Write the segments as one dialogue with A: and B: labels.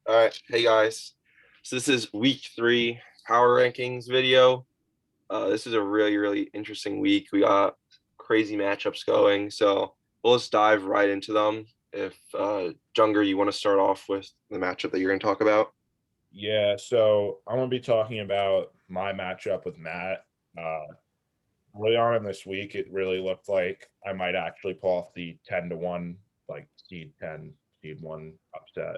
A: All right, hey guys. So this is week 3 power rankings video. This is a really interesting week. We got crazy matchups going, so we'll just dive right into them. If Junger, you want to start off with the matchup that you're going to talk about?
B: Yeah, so I'm gonna be talking about my matchup with Matt. Uh, Early on in this week, it really looked like I might actually pull off the 10-1, like seed 10, seed 1 upset.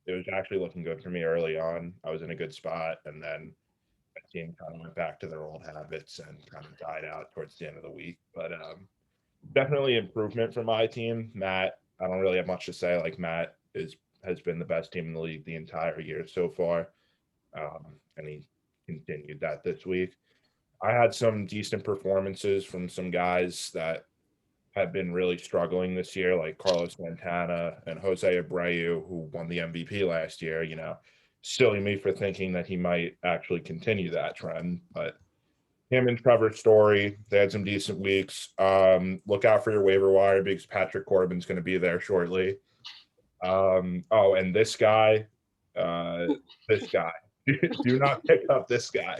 B: It was actually looking good for me early on. I was in a good spot, and then my team kind of went back to their old habits and kind of died out towards the end of the week. But definitely improvement for my team. Matt, I don't really have much to say. Like Matt has been the best team in the league the entire year so far, and he continued that this week. I had some decent performances from some guys that have been really struggling this year, like Carlos Santana and Jose Abreu, who won the MVP last year. Silly me for thinking that he might actually continue that trend, but him and Trevor Story, they had some decent weeks. Look out for your waiver wire because Patrick Corbin's going to be there shortly. And uh, this guy, do not pick up this guy.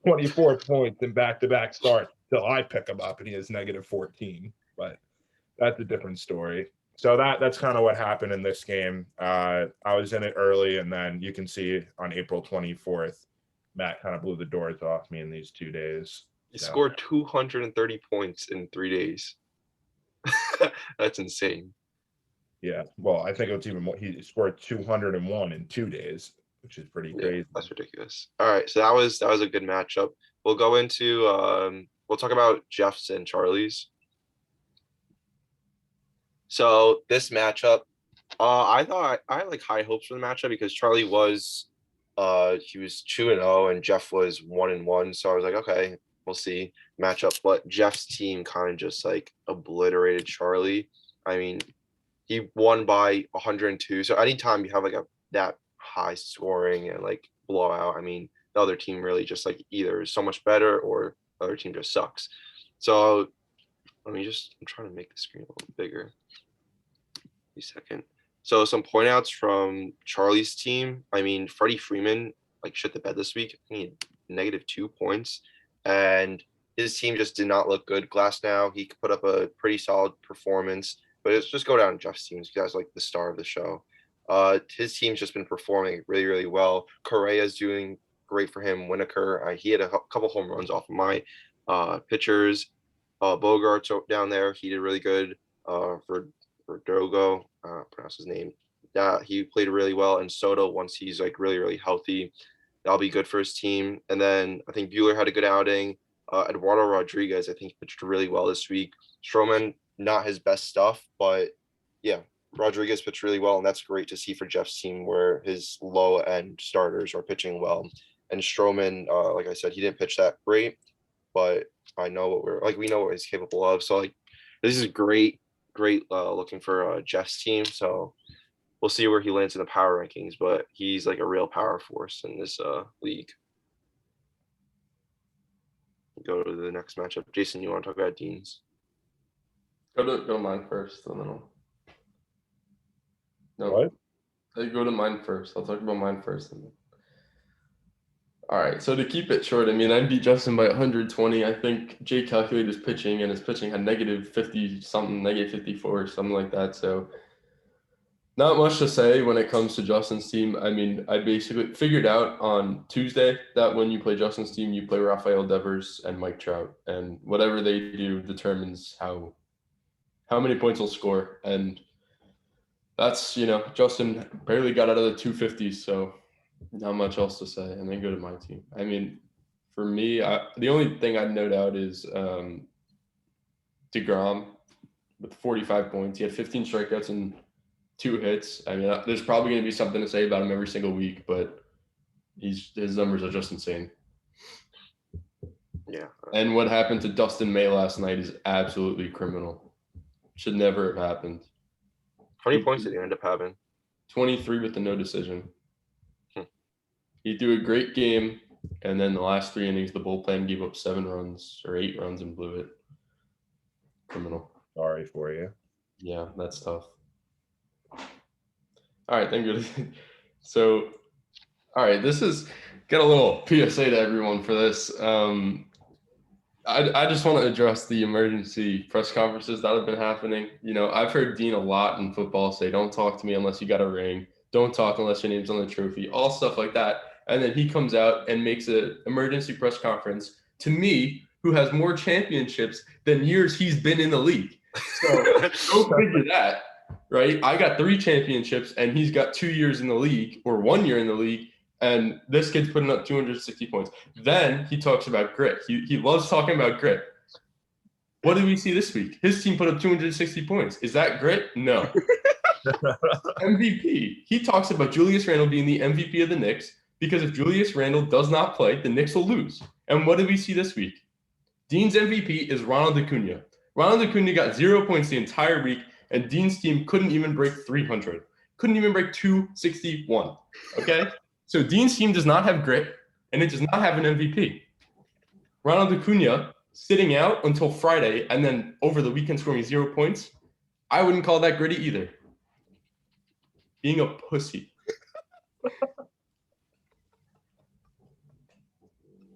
B: 24 points in back-to-back starts till I pick him up and he has negative 14. But that's a different story. So that's kind of what happened in this game. I was in it early, and then you can see on April 24th, Matt kind of blew the doors off me in these 2 days.
A: He
B: So
A: scored 230 points in 3 days. That's insane.
B: yeah, well, I think it's even more. He scored 201 in 2 days, which is pretty
A: Yeah,
B: crazy.
A: that's ridiculous. All right, so that was a good matchup. We'll go into we'll talk about Jeff's and Charlie's. So this matchup, I thought I had like high hopes for the matchup because Charlie was he was 2-0 and Jeff was 1-1. So I was like, okay, we'll see matchup. But Jeff's team kind of just like obliterated Charlie. I mean, he won by 102. So anytime you have like a that high scoring and like blowout, I mean, the other team really just like either is so much better or the other team just sucks. So I'm trying to make the screen a little bigger. Second. So some point outs from Charlie's team. I mean, Freddie Freeman like shit the bed this week. I mean, -2 points, and his team just did not look good. Glass now he put up a pretty solid performance, but it's just go down Jeff's teams because like the star of the show. His team's just been performing really well. Correa's doing great for him. Winokur, he had a couple home runs off of my pitchers. Bogarts down there, he did really good. For Drogo, pronounce his name. That he played really well, and Soto once he's like really healthy, that'll be good for his team. And then I think Bueller had a good outing. Eduardo Rodriguez, I think pitched really well this week. Stroman, not his best stuff, but yeah, Rodriguez pitched really well, and that's great to see for Jeff's team where his low end starters are pitching well. And Stroman, like I said, he didn't pitch that great, but I know what we know what he's capable of. So like this is great looking for Jeff's team. So we'll see where he lands in the power rankings, but he's like a real power force in this league. Go to the next matchup. Jason, you want to talk about Dean's?
C: Go to mine first, and then
B: What?
C: go to mine first. I'll talk about mine first. All right. So to keep it short, I mean, I beat Justin by 120. I think Jay calculated his pitching, and his pitching had negative 50 something, negative 54, something like that. So not much to say when it comes to Justin's team. I mean, I basically figured out on Tuesday that when you play Justin's team, you play Rafael Devers and Mike Trout, and whatever they do determines how many points he'll score. And that's, Justin barely got out of the 250s, so not much else to say. And then go to my team. I mean, for me, the only thing I'd note out is DeGrom with 45 points. He had 15 strikeouts and 2 hits. I mean, there's probably going to be something to say about him every single week, but his numbers are just insane.
A: Yeah.
C: And what happened to Dustin May last night is absolutely criminal. Should never have happened.
A: How many points did he end up having?
C: 23 with the no decision. He threw a great game, and then the last 3 innings, the bullpen gave up 7 runs or 8 runs and blew it. Criminal.
B: Sorry for you.
C: Yeah, that's tough. All right, thank you. So, all right, this is got a little PSA to everyone for this. I just want to address the emergency press conferences that have been happening. You know, I've heard Dean a lot in football say, "Don't talk to me unless you got a ring. Don't talk unless your name's on the trophy." All stuff like that. And then he comes out and makes an emergency press conference to me, who has more championships than years he's been in the league. So go figure that, right? I got 3 championships and he's got 2 years in the league or 1 year in the league. And this kid's putting up 260 points. Then he talks about grit. He loves talking about grit. What did we see this week? His team put up 260 points. Is that grit? No. MVP. He talks about Julius Randle being the MVP of the Knicks because if Julius Randle does not play, the Knicks will lose. And what did we see this week? Dean's MVP is Ronald Acuna. Ronald Acuna got 0 points the entire week, and Dean's team couldn't even break 300. Couldn't even break 261. Okay? So Dean's team does not have grit, and it does not have an MVP. Ronald Acuna sitting out until Friday and then over the weekend scoring 0 points, I wouldn't call that gritty either. Being a pussy.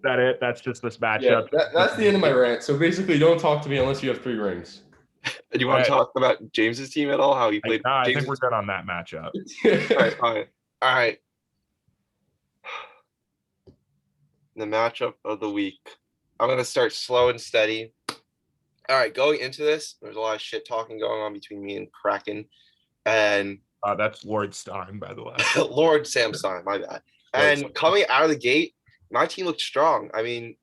B: That it? That's just this matchup.
C: Yeah, that's the end of my rant. So basically, don't talk to me unless you have 3 rings.
A: Do you want to talk about James's team at all? How he played?
B: I think we're good on that matchup.
A: All right, fine. All right. The matchup of the week. I'm gonna start slow and steady. All right, going into this, there's a lot of shit talking going on between me and Kraken, and
B: that's Lord Stein, by the way.
A: Lord Sam Stein, my bad. And coming out of the gate, my team looked strong. I mean,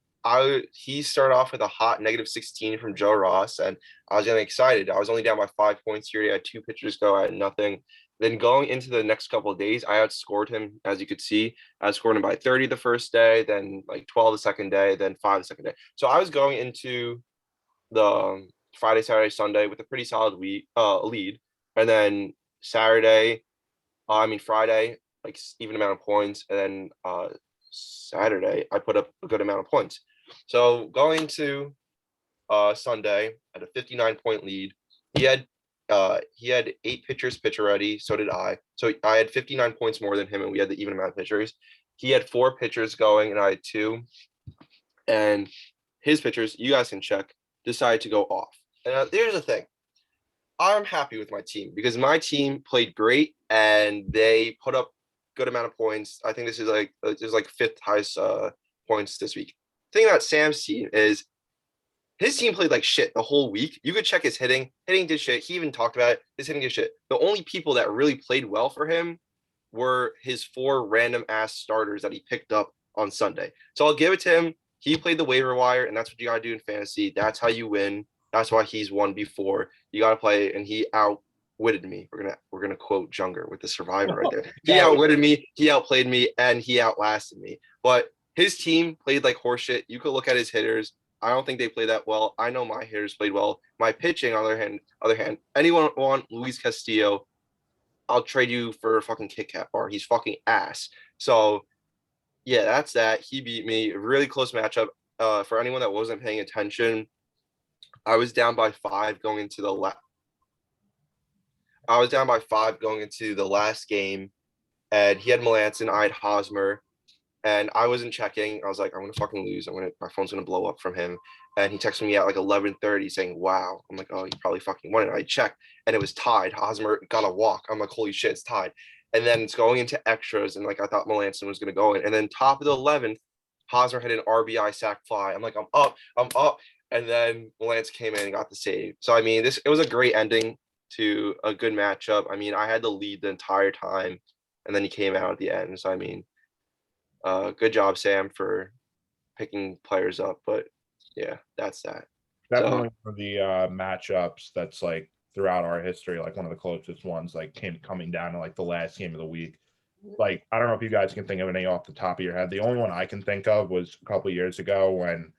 A: he started off with a hot -16 from Joe Ross, and I was getting excited. I was only down by 5 points here. He had 2 pitchers go, I had nothing. Then going into the next couple of days, I outscored him, as you could see. I outscored him by 30 the first day, then like 12 the second day, then 5 the second day. So I was going into the Friday, Saturday, Sunday with a pretty solid lead. And then Friday, like even amount of points. And then Saturday, I put up a good amount of points. So going to Sunday at a 59-point lead, he had 8 pitchers pitch already. So did I. So I had 59 points more than him, and we had the even amount of pitchers. He had 4 pitchers going, and I had 2. And his pitchers, you guys can check, decided to go off. And there's the thing. I'm happy with my team because my team played great, and they put up good amount of points. I think this is like 5th highest points this week. The thing about Sam's team is his team played like shit the whole week. You could check his hitting. Hitting did shit. He even talked about it. His hitting did shit. The only people that really played well for him were his 4 random ass starters that he picked up on Sunday. So I'll give it to him. He played the waiver wire, and that's what you gotta do in fantasy. That's how you win. That's why he's won before. You gotta play, and he outwitted me. We're gonna quote Junger with the Survivor right there. He outwitted me. He outplayed me, and he outlasted me. But his team played like horseshit. You could look at his hitters. I don't think they played that well. I know my hitters played well. My pitching, on the other hand, anyone want Luis Castillo, I'll trade you for a fucking Kit Kat bar. He's fucking ass. So, yeah, that's that. He beat me. A really close matchup. For anyone that wasn't paying attention, I was down by 5 going into the last game, and he had Melanson. I had Hosmer. And I wasn't checking. I was like, I'm gonna fucking lose. My phone's gonna blow up from him. And he texted me at like 11:30 saying, "Wow." I'm like, "Oh, you probably fucking won it." I checked, and it was tied. Hosmer got a walk. I'm like, "Holy shit, it's tied." And then it's going into extras, and like I thought Melanson was gonna go in. And then top of the 11th, Hosmer had an RBI sac fly. I'm like, I'm up. And then Melanson came in and got the save. So I mean, it was a great ending to a good matchup. I mean, I had the lead the entire time, and then he came out at the end. So I mean. Good job, Sam, for picking players up. But yeah, that's that.
B: Definitely one of the matchups that's like throughout our history, like one of the closest ones, like coming down to like the last game of the week. Like, I don't know if you guys can think of any off the top of your head. The only one I can think of was a couple of years ago when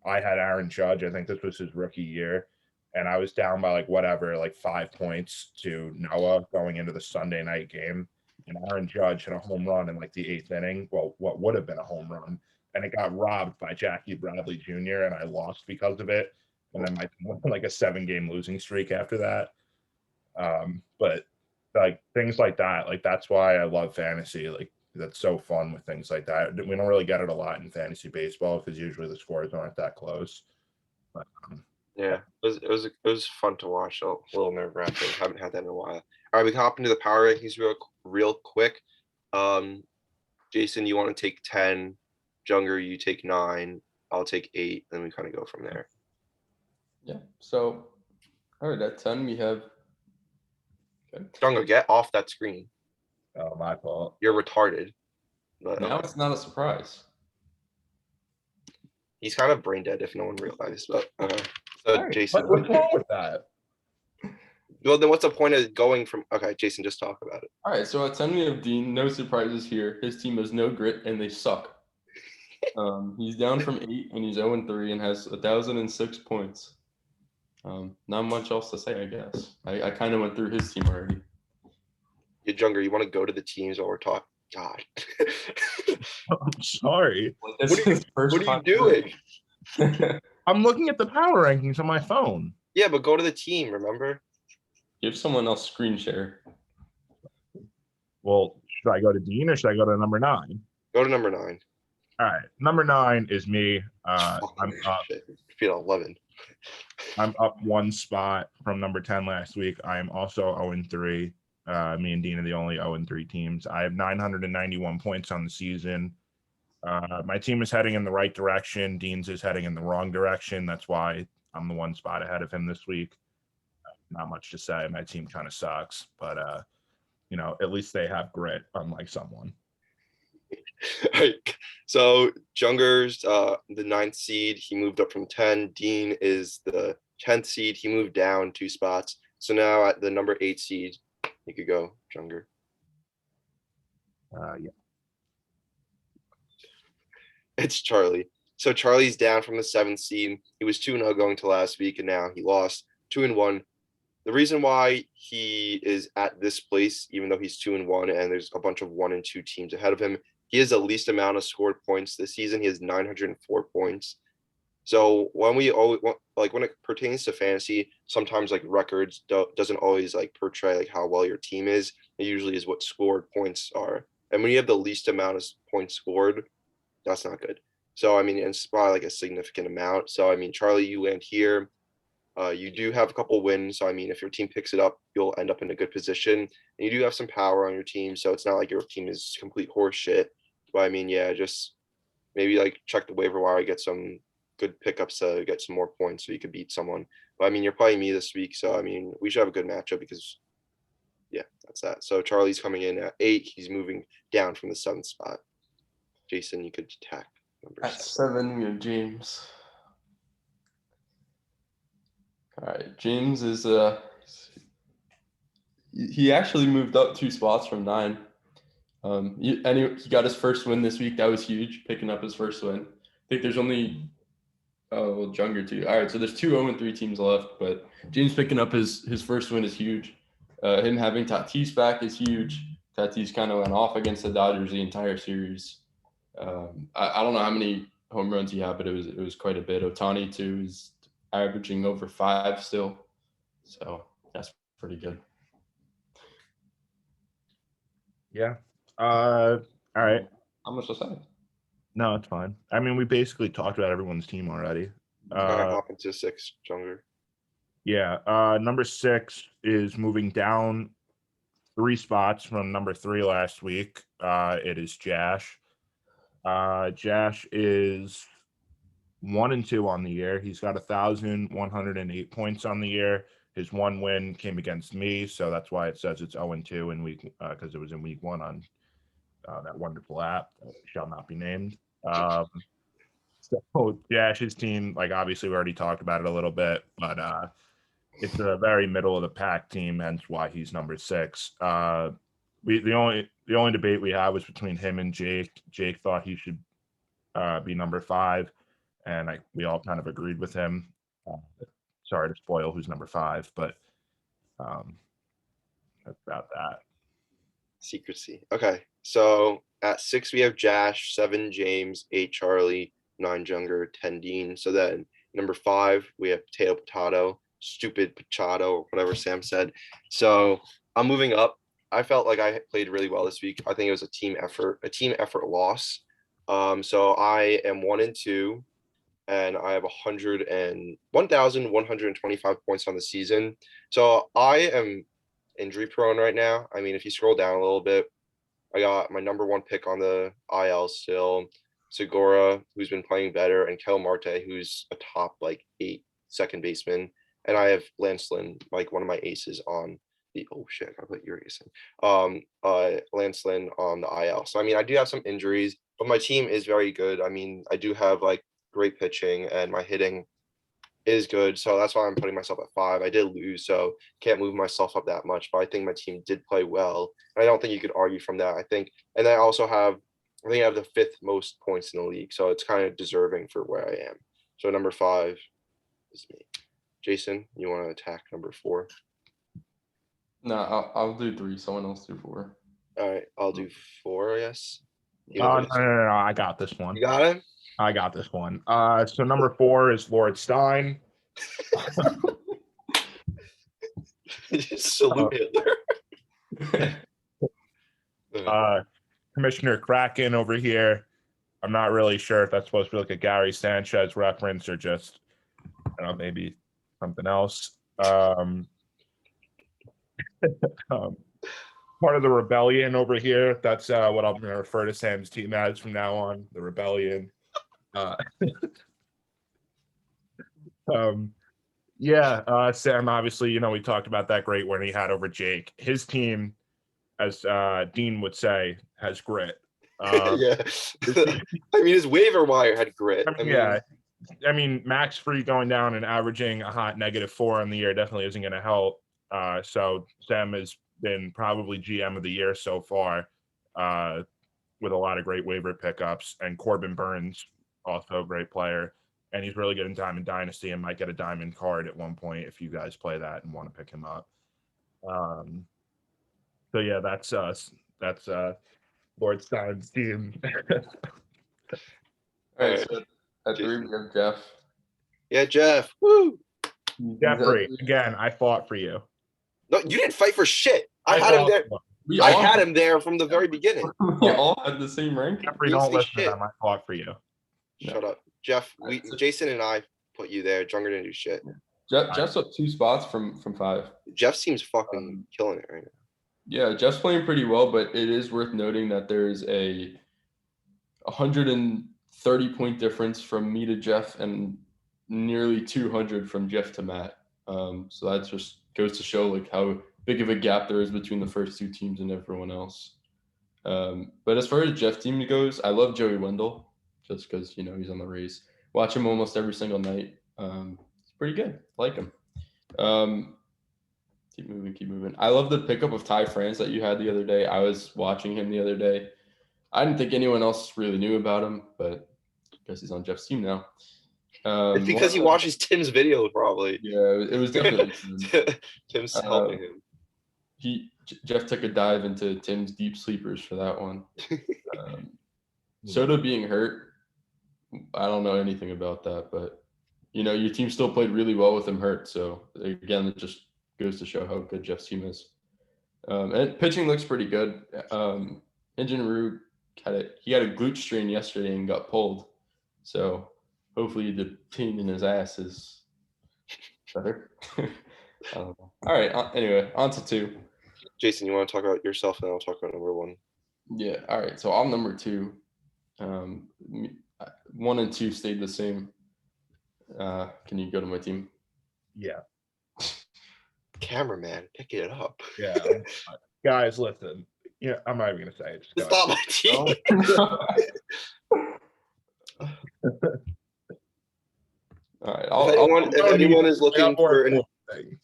B: I had Aaron Judge. I think this was his rookie year. And I was down by like 5 points to Noah going into the Sunday night game. And Aaron Judge hit a home run in like the 8th inning. Well, what would have been a home run. And it got robbed by Jackie Bradley Jr. and I lost because of it. And then like a 7-game losing streak after that. But like things like that. Like that's why I love fantasy. Like that's so fun with things like that. We don't really get it a lot in fantasy baseball because usually the scores aren't that close. But
A: Yeah, it was fun to watch. A little nerve-wracking. Haven't had that in a while. All right, we can hop into the power rankings real quick. Jason, you want to take 10, Junger, you take 9, I'll take 8, then we kind of go from there.
C: Yeah. So, all right, at 10 we have. Okay.
A: Junger, get off that screen.
B: oh, my fault.
A: You're retarded. But
C: Now it's not a surprise.
A: he's kind of brain dead if no one realized. But so
C: Alright,
A: Jason,
B: What's wrong with that?
A: well then what's the point of going from? Okay, Jason, just talk about it.
C: All right, so at 10 we have Dean. No surprises here. His team has no grit and they suck. He's down from 8 and he's 0-3 and has 1,006 points. Not much else to say, I guess. I kind of went through his team already.
A: Yeah, Junger, you want to go to the teams while we're talking? God.
B: I'm sorry.
C: Like,
A: What are you doing?
B: I'm looking at the power rankings on my phone.
A: Yeah, but go to the team, remember?
C: Give someone else screen share.
B: Well, should I go to Dean or should I go to number 9?
A: Go to number 9.
B: All right, number 9 is me. I'm up.
A: Shit, feel 11.
B: I'm up 1 spot from number 10 last week. I am also 0-3. Me and Dean are the only 0-3 teams. I have 991 points on the season. My team is heading in the right direction. Dean's is heading in the wrong direction. That's why I'm the 1 spot ahead of him this week. Not much to say. My team kind of sucks, but at least they have grit, unlike someone.
A: All right. So Junger's the 9th seed. He moved up from 10. Dean is the 10th seed. He moved down 2 spots. So now at the number 8 seed, you could go, Junger.
B: Yeah.
A: It's Charlie. So Charlie's down from the 7th seed. He was 2-0 going to last week, and now he lost 2-1. The reason why he is at this place, even though he's 2-1, and there's a bunch of 1 and 2 teams ahead of him, he has the least amount of scored points this season. He has 904 points. So when when it pertains to fantasy, sometimes like records doesn't always like portray like how well your team is. It usually is what scored points are. And when you have the least amount of points scored, that's not good. So I mean, it's probably like a significant amount. So I mean, Charlie, you land here. You do have a couple wins. So I mean, if your team picks it up, you'll end up in a good position. And you do have some power on your team, so it's not like your team is complete horse shit. But I mean, yeah, just maybe like check the waiver wire, get some good pickups to get some more points so you could beat someone. But I mean, you're playing me this week, so I mean, we should have a good matchup because, yeah, that's that. So Charlie's coming in at 8. He's moving down from the 7th spot. Jason, you could attack number
C: At
A: 7.
C: 7 we have James. All right, James is he actually moved up 2 spots from 9. He got his first win this week. That was huge, picking up his first win. I think there's only Junger too. All right, so there's 2 0-3 teams left, but James picking up his first win is huge. Him having Tatis back is huge. Tatis kind of went off against the Dodgers the entire series. I don't know how many home runs he had, but it was quite a bit. Ohtani too is averaging over 5 still, so that's pretty good.
B: Yeah. All right.
C: How much to say?
B: No, it's fine. I mean, we basically talked about everyone's team already.
A: Hop into 6, Junger.
B: Yeah. Number 6 is moving down 3 spots from number 3 last week. It is Jash. Jash is 1-2 on the year. He's got 1,108 points on the year. His 1 win came against me, so that's why it says it's 0-2 in week because it was in week 1 on that wonderful app that shall not be named. So Jash's team, like obviously we already talked about it a little bit, but it's a very middle of the pack team, hence why he's number 6. The only debate we had was between him and Jake. Jake thought he should be number 5, and we all kind of agreed with him. Sorry to spoil who's number 5, but that's about that.
A: Secrecy. Okay, so at 6 we have Jash, 7 James, 8 Charlie, 9 Junger, 10 Dean. So then number 5 we have Potato, stupid Pachado, or whatever Sam said. So I'm moving up I felt like I played really well this week. I think it was a team effort loss. So I am 1-2, and I have 1,125 points on the season. So I am injury prone right now. I mean, if you scroll down a little bit, I got my number one pick on the IL still, Segura, who's been playing better, and Kel Marte, who's a top like 8 second baseman. And I have Lance Lynn, like one of my aces on the I put your ace in. Lance Lynn on the IL. So I mean, I do have some injuries, but my team is very good. I mean, I do have like great pitching, and my hitting is good. So that's why I'm putting myself at 5. I did lose, so can't move myself up that much, but I think my team did play well. And I don't think you could argue from that. I think I have the 5th most points in the league, so it's kind of deserving for where I am. So number 5 is me. Jason, you want to attack number 4?
C: No, I'll do 3. Someone else do 4.
A: All right, I'll do 4, I guess.
B: No, I got this one.
A: You got him?
B: I got this one. So number 4 is Lord Stein.
A: Salute Hitler.
B: Commissioner Kraken over here. I'm not really sure if that's supposed to be like a Gary Sanchez reference or just, I don't know, maybe something else. Part of the Rebellion over here. That's what I'm going to refer to Sam's team as from now on, the Rebellion. Sam, obviously, we talked about that great win he had over Jake. His team, as Dean would say, has grit.
A: Yeah. I mean, his waiver wire had grit.
B: I mean, Max Free going down and averaging a hot -4 on the year definitely isn't going to help. So Sam has been probably GM of the year so far, with a lot of great waiver pickups. And Corbin Burns, also a great player, and he's really good in Diamond Dynasty and might get a diamond card at one point if you guys play that and want to pick him up. So yeah, that's us. That's Lord Stein's team.
C: All right, so at 3 we have Jeff.
A: Yeah, Jeff. Woo!
B: Jeffrey, again, I fought for you.
A: No, you didn't fight for shit. I had him there. I had him there from the very beginning.
C: We all had the same rank.
B: Jeffrey, don't listen to them. I fought for you.
A: Shut up. Jeff, Jason and I put you there. Junger didn't do shit.
C: Jeff's up 2 spots from 5.
A: Jeff seems fucking killing it right now.
C: Yeah, Jeff's playing pretty well, but it is worth noting that there's a 130-point difference from me to Jeff and nearly 200 from Jeff to Matt. So that just goes to show like how big of a gap there is between the first 2 teams and everyone else. But as far as Jeff's team goes, I love Joey Wendell just because, he's on the Rays. Watch him almost every single night. It's pretty good. Like him. Keep moving. I love the pickup of Ty France that you had the other day. I was watching him the other day. I didn't think anyone else really knew about him, but I guess he's on Jeff's team now.
A: It's because he watches Tim's videos, probably.
C: Yeah, it was definitely
A: Tim's helping him.
C: Jeff took a dive into Tim's deep sleepers for that one. Soto being hurt, I don't know anything about that, but your team still played really well with him hurt. So again, it just goes to show how good Jeff's team is. And pitching looks pretty good. Engine Root had a glute strain yesterday and got pulled. So hopefully the pain in his ass is better. I don't know. All right. Anyway, on to 2.
A: Jason, you want to talk about yourself, and I'll talk about number 1.
C: Yeah. All right. So I'm number 2. 1 and 2 stayed the same. Can you go to my team?
B: Yeah.
A: Cameraman, pick it up.
B: Yeah. Guys, listen. Yeah, I'm not even gonna say it.
A: It's not my team.
C: All right.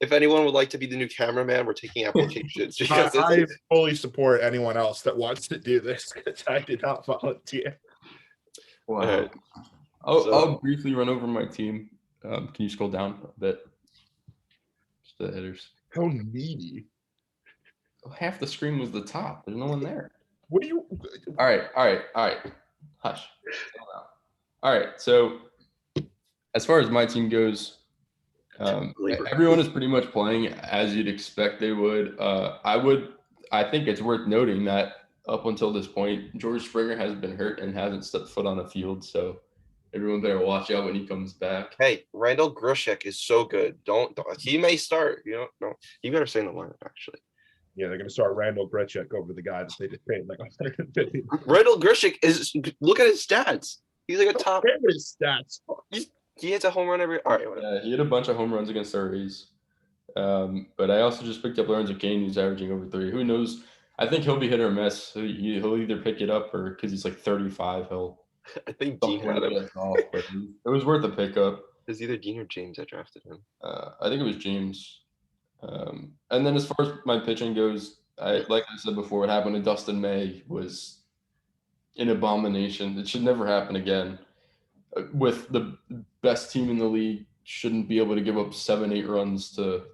A: If anyone would like to be the new cameraman, we're taking applications.
B: I fully support anyone else that wants to do this because I did not volunteer.
C: Wow. Right. I'll briefly run over my team. Can you scroll down a bit? Just the headers.
B: How needy.
C: Half the screen was the top. There's no one there.
B: What do you?
C: All right. Hush. All right. So as far as my team goes, everyone is pretty much playing as you'd expect they would. I I think it's worth noting that up until this point, George Springer has been hurt and hasn't stepped foot on a field. So everyone better watch out when he comes back.
A: Hey, Randall Grushek is so good. Don't he may start. You know, no, he better stay in the lineup actually.
B: Yeah, they're going to start Randall Grichuk over the guy that they just paid like 150.
A: Randall Grushek is look at his stats. He's like a top.
B: His stats.
A: He hits a home run every. All right, whatever.
C: Yeah, he had a bunch of home runs against our Rays. But I also just picked up Lorenzo Cain, who's averaging over 3. Who knows? I think he'll be hit or miss. He'll either pick it up or because he's like 35, he'll.
A: I think Dean had him.
C: It was worth a pickup.
A: It was either Dean or James that drafted him.
C: I think it was James. And then as far as my pitching goes, like I said before, what happened to Dustin May was an abomination. It should never happen again. With the best team in the league, shouldn't be able to give up 7-8 runs to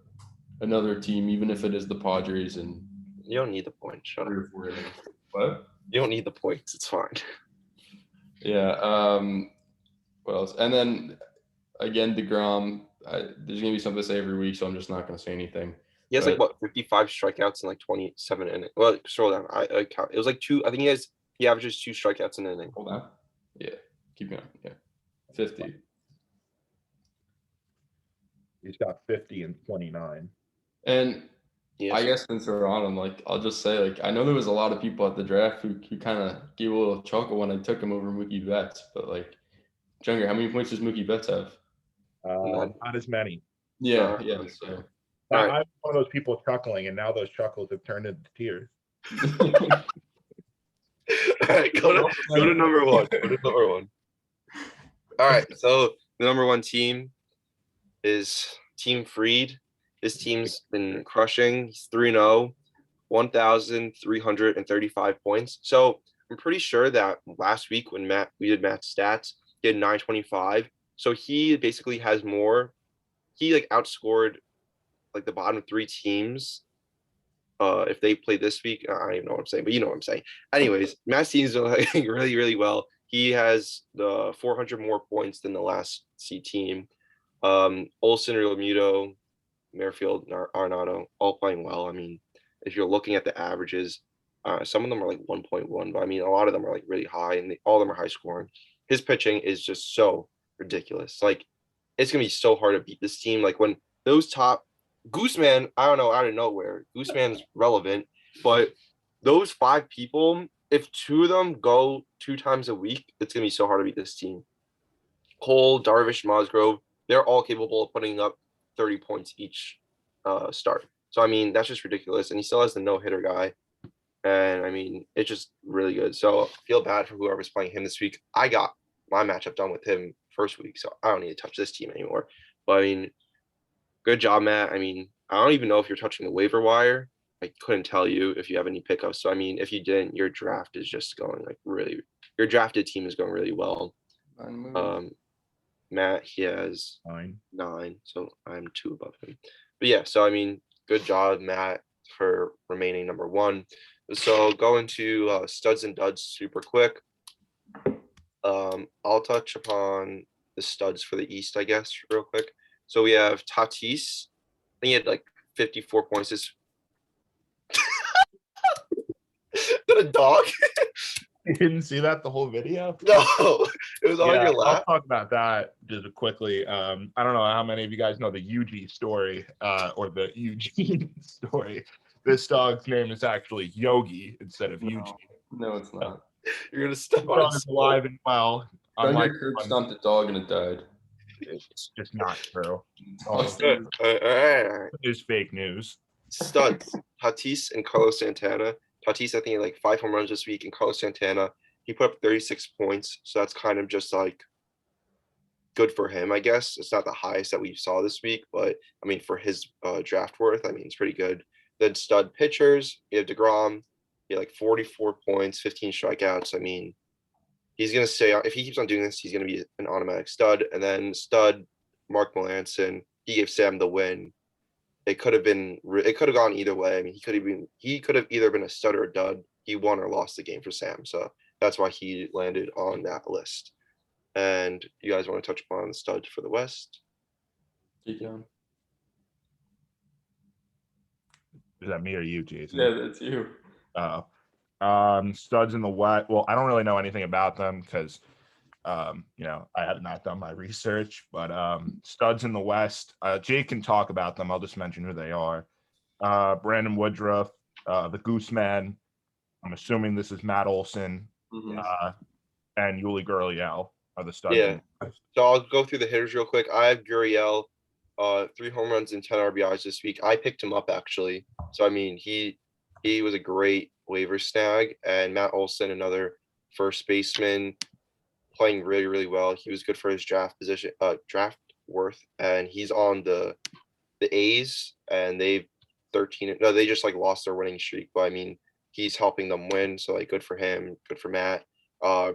C: another team, even if it is the Padres. And
A: you don't need the points. Shut up.
C: 3 or 4 innings. What?
A: You don't need the points. It's fine.
C: Yeah. What else? And then again, DeGrom. There's gonna be something to say every week, so I'm just not gonna say anything.
A: He has like what 55 strikeouts and like 27 innings. Well, scroll down. I count. It was like 2. I think he averages 2 strikeouts an inning.
C: Hold on. Yeah. Keep going. Yeah. 50.
B: He's got 50 and 29.
C: And
A: Yes.
C: I guess since we're on him, like I'll just say, like I know there was a lot of people at the draft who kind of gave a little chuckle when I took him over Mookie Betts, but like, Junger, how many points does Mookie Betts have?
B: Not as many.
C: Yeah. So.
A: Right.
B: I'm one of those people chuckling, and now those chuckles have turned into tears.
A: All right, go to number 1. Go to number 1. All right, so the number 1 team is Team Freed. This team's been crushing. He's 3-0, 1,335 points. So I'm pretty sure that last week when we did Matt's stats, he had 925. So he basically has more. He like outscored like the bottom 3 teams. If they play this week, I don't even know what I'm saying, but you know what I'm saying. Anyways, Matt's team's doing like really, really well. He has the 400 more points than the last C team. Olsen, Realmuto, Merrifield, Arenado, all playing well. I mean, if you're looking at the averages, some of them are like 1.1, but I mean, a lot of them are like really high, and all of them are high scoring. His pitching is just so ridiculous. Like, it's gonna be so hard to beat this team. Like when those top Gooseman, I don't know, out of nowhere, Gooseman's relevant, but those 5 people, if 2 of them go 2 times a week, it's gonna be so hard to beat this team. Cole, Darvish, Musgrove, they're all capable of putting up 30 points each start. So I mean, that's just ridiculous. And he still has the no-hitter guy. And I mean, it's just really good. So I feel bad for whoever's playing him this week. I got my matchup done with him first week, so I don't need to touch this team anymore. But I mean, good job, Matt. I mean, I don't even know if you're touching the waiver wire. I couldn't tell you if you have any pickups. So I mean, if you didn't, your draft is just going like really. Your drafted team is going really well. Matt, he has 9, so I'm 2 above him. But yeah, so I mean, good job, Matt, for remaining number 1. So going to studs and duds super quick. I'll touch upon the studs for the East, I guess, real quick. So we have Tatis. I think he had like 54 points. Is that a dog?
B: You didn't see that the whole video?
A: No, it was on your lap.
B: I'll talk about that just quickly. I don't know how many of you guys know the Yuji story or the Eugene story. This dog's name is actually Yogi instead of Yuji.
C: No, it's not.
A: You're gonna step
B: The
A: on
B: dog is alive and well.
C: Thunder curb stomped a dog and it died.
B: It's just not true.
A: All right.
B: It's fake news.
A: Studs, Tatis and Carlos Santana. Tatis, I think, had like 5 home runs this week, and Carlos Santana, he put up 36 points. So that's kind of just like good for him, I guess. It's not the highest that we saw this week, but I mean, for his draft worth, I mean, it's pretty good. Then stud pitchers, you have DeGrom, he had like 44 points, 15 strikeouts. I mean, he's going to stay on. If he keeps on doing this, he's going to be an automatic stud. And then stud, Mark Melancon, he gave Sam the win. It could have gone either way. I mean, he could have either been a stud or a dud. He won or lost the game for Sam. So that's why he landed on that list. And you guys want to touch upon the studs for the West?
C: Keep going.
B: Is that me or you, Jason?
C: Yeah, that's you.
B: Studs in the West. Well, I don't really know anything about them because, I have not done my research. But studs in the West. Jake can talk about them. I'll just mention who they are. Brandon Woodruff, the Gooseman. I'm assuming this is Matt Olson.
C: Mhm.
B: And Yuli Gurriel are the studs.
A: Yeah. So I'll go through the hitters real quick. I have Gurriel, 3 home runs and 10 RBIs this week. I picked him up actually. So I mean, he was a great waiver snag, and Matt Olson, another first baseman, playing really, really well. He was good for his draft position, draft worth, and he's on the A's, and they've 13. No, they just like lost their winning streak, but I mean, he's helping them win. So like, good for him, good for Matt.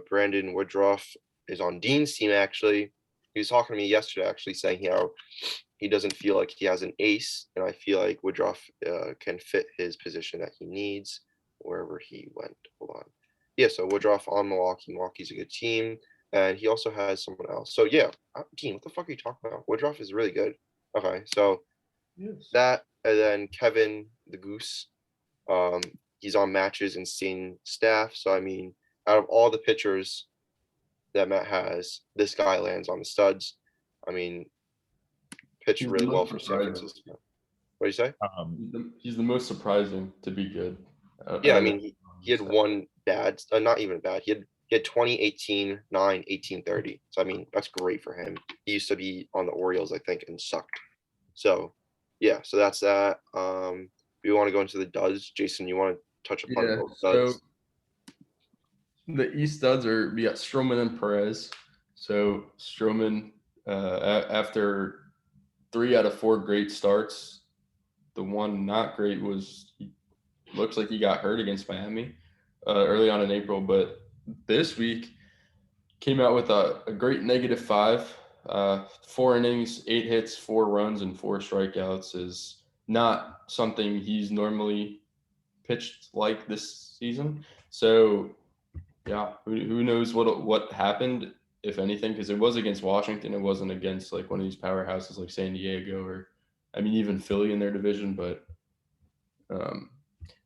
A: Brandon Woodruff is on Dean's team actually. He was talking to me yesterday, actually saying how he doesn't feel like he has an ace, and I feel like Woodruff can fit his position that he needs wherever he went. Hold on. Yeah, so Woodruff on Milwaukee. Milwaukee's a good team, and he also has someone else. So yeah, Dean, what the fuck are you talking about? Woodruff is really good. Okay, so
C: Yes.
A: that, and then Kevin the Goose, he's on Match's insane staff. So I mean, out of all the pitchers that Matt has, this guy lands on the studs. I mean, pitched
C: He's the
A: really well
C: most
A: for San
C: surprising.
A: Francisco. What do you say?
C: He's the most surprising to be good.
A: Yeah, I mean, he had one bad, not even bad. He had 20, 18, 9, 18, 30. So I mean, that's great for him. He used to be on the Orioles, I think, and sucked. So yeah, so that's that. We want to go into the duds. Jason, you want to touch upon
C: Yeah.
A: both
C: So
A: duds?
C: the East studs we got Stroman and Perez. So Stroman, after 3 out of 4 great starts, the one not great was looks like he got hurt against Miami early on in April, but this week came out with a great -5. 4 innings, 8 hits, 4 runs, and 4 strikeouts is not something he's normally pitched like this season. So yeah, who knows what happened, if anything, because it was against Washington. It wasn't against like one of these powerhouses like San Diego or, I mean, even Philly in their division. But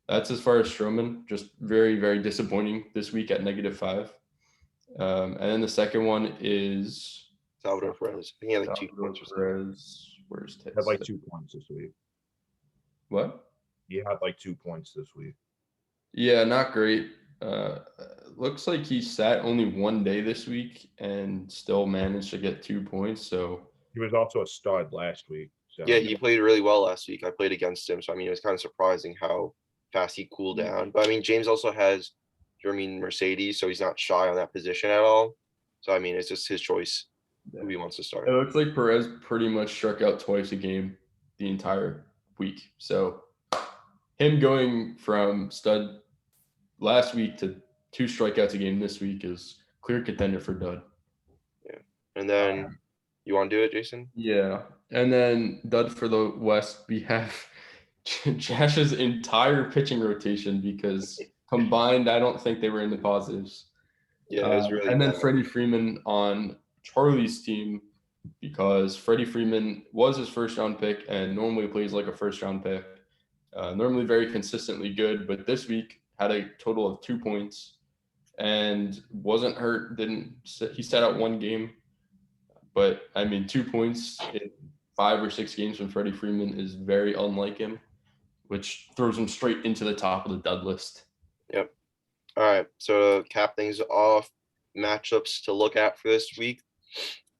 C: that's as far as Stroman. Just very, very disappointing this week at -5. And then the second one is
A: Salvador Perez. I think he had like 2
C: Salvador
A: points or something.
C: Perez. Where's
B: He had like
C: Ted?
B: 2 points this week.
C: What?
B: He had like 2 points this week.
C: Yeah, not great. Looks like he sat only 1 day this week and still managed to get 2 points. So
B: He was also a stud last week. So
A: Yeah, he played really well last week. I played against him, so I mean, it was kind of surprising how fast he cooled down. But I mean, James also has Jermaine Mercedes, so he's not shy on that position at all. So I mean, it's just his choice who he wants to start.
C: it looks like Perez pretty much struck out twice a game the entire week. So him going from stud last week to 2 strikeouts a game this week is clear contender for dud.
A: And then you want to do it, Jason?
C: Yeah. And then dud for the West, we have Jash's entire pitching rotation because combined, I don't think they were in the positives.
A: Yeah, it was really
C: and then
A: bad.
C: Freddie Freeman on Charlie's team because Freddie Freeman was his first round pick and normally plays like a first round pick. Normally very consistently good, but this week had a total of 2 points and wasn't hurt. He sat out 1 game, but I mean 2 points in 5 or 6 games from Freddie Freeman is very unlike him, which throws him straight into the top of the dud list.
A: Yep. All right. So to cap things off, matchups to look at for this week.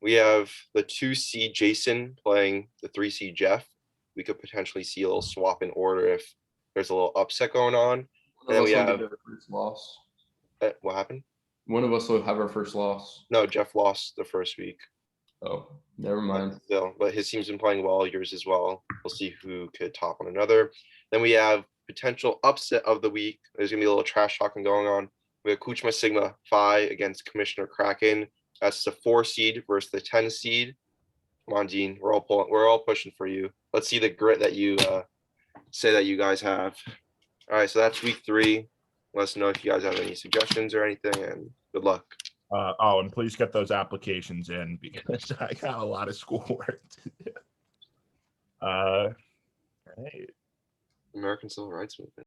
A: We have the 2 seed Jason playing the 3 seed Jeff. We could potentially see a little swap in order if there's a little upset going on. And then we have
C: our first loss.
A: what happened?
C: One of us will have our first loss.
A: No, Jeff lost the first week.
C: Oh, never mind.
A: Still, but his team's been playing well, yours as well. We'll see who could top one another. Then we have potential upset of the week. There's gonna be a little trash talking going on. We have Kuchma Sigma Phi against Commissioner Kraken. That's the 4 seed versus the 10 seed. Come on, Dean. We're all pushing for you. Let's see the grit that you say that you guys have. All right, so that's week 3. Let us know if you guys have any suggestions or anything, and good luck.
B: And please get those applications in because I got a lot of schoolwork to do. Right.
A: American Civil Rights Movement.